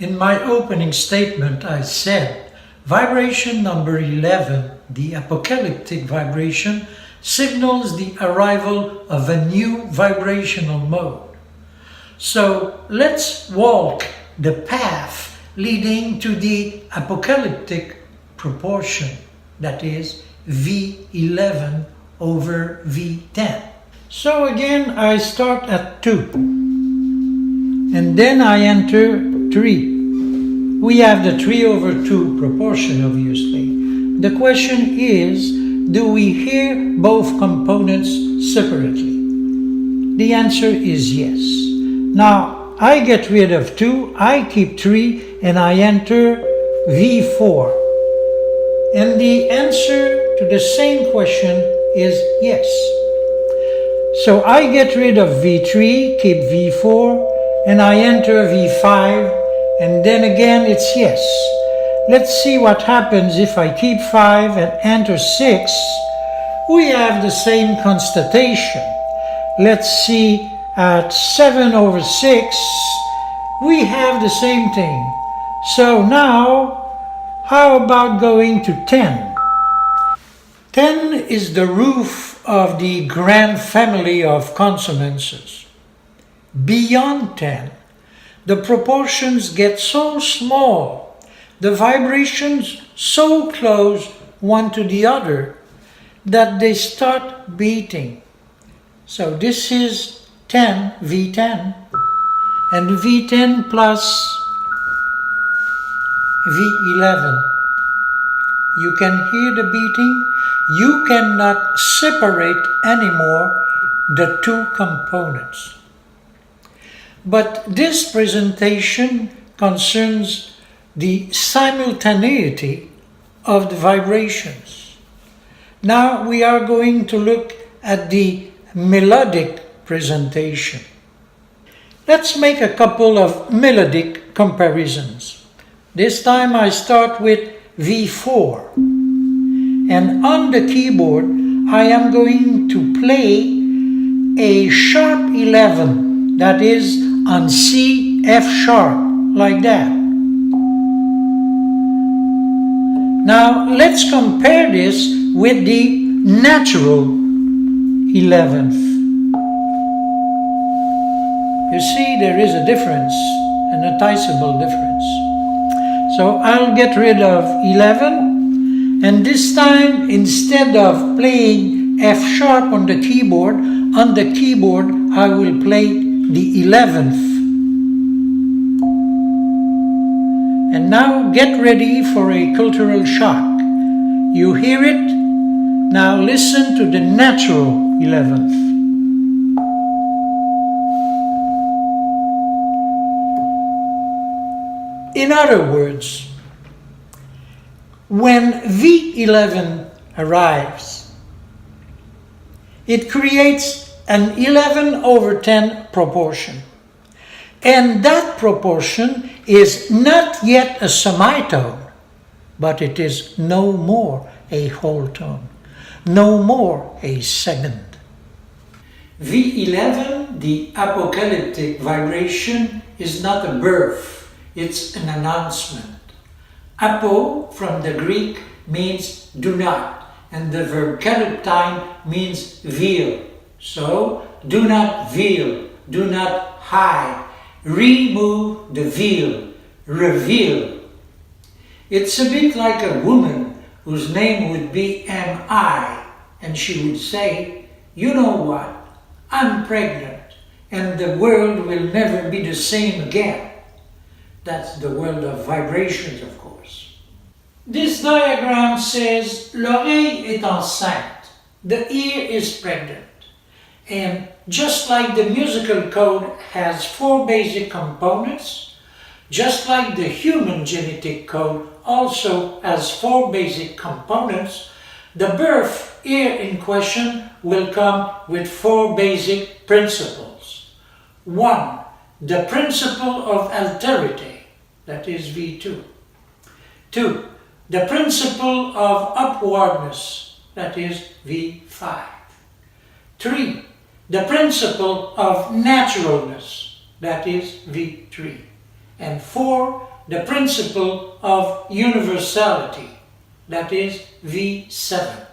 In my opening statement, I said vibration number 11, the apocalyptic vibration, signals the arrival of a new vibrational mode. So let's walk the path leading to the apocalyptic proportion, that is V11 over V10. So again, I start at 2, and then I enter 3. We have the 3 over 2 proportion, obviously. The question is, do we hear both components separately? The answer is yes. Now, I get rid of 2, I keep 3, and I enter V4. And the answer to the same question is yes. So I get rid of V3, keep V4, and I enter V5, and then again it's yes. Let's see what happens if I keep 5 and enter 6. We have the same constatation. Let's see, at 7 over 6, we have the same thing. So now, how about going to 10? 10 is the roof of the grand family of consonances. Beyond 10, the proportions get so small, the vibrations so close one to the other, that they start beating. So this is 10, V10, and V10 plus V11. You can hear the beating. You cannot separate anymore the two components. But this presentation concerns the simultaneity of the vibrations. Now we are going to look at the melodic presentation. Let's make a couple of melodic comparisons. This time I start with V4. And on the keyboard I am going to play a sharp 11, that is on C, F sharp, like that. Now let's compare this with the natural 11th. You see, there is a difference, a noticeable difference. So I'll get rid of 11, and this time, instead of playing F sharp on the keyboard I will play the 11th. And now get ready for a cultural shock. You hear it? Now listen to the natural 11th. In other words, when V11 arrives, it creates an 11 over 10 proportion. And that proportion is not yet a semitone, but it is no more a whole tone, no more a second. V11, the apocalyptic vibration, is not a birth, it's an announcement. Apo from the Greek means do not, and the verb calyptine means veil. So, do not veil, do not hide, remove the veil, reveal. It's a bit like a woman whose name would be M.I., and she would say, you know what, I'm pregnant, and the world will never be the same again. That's the world of vibrations, of course. This diagram says, l'oreille est enceinte, the ear is pregnant. And just like the musical code has 4 basic components, just like the human genetic code also has 4 basic components, the birth here in question will come with 4 basic principles. 1. The principle of alterity, that is V2. 2. The principle of upwardness, that is V5. 3. The principle of naturalness, that is V3. And 4, the principle of universality, that is V7.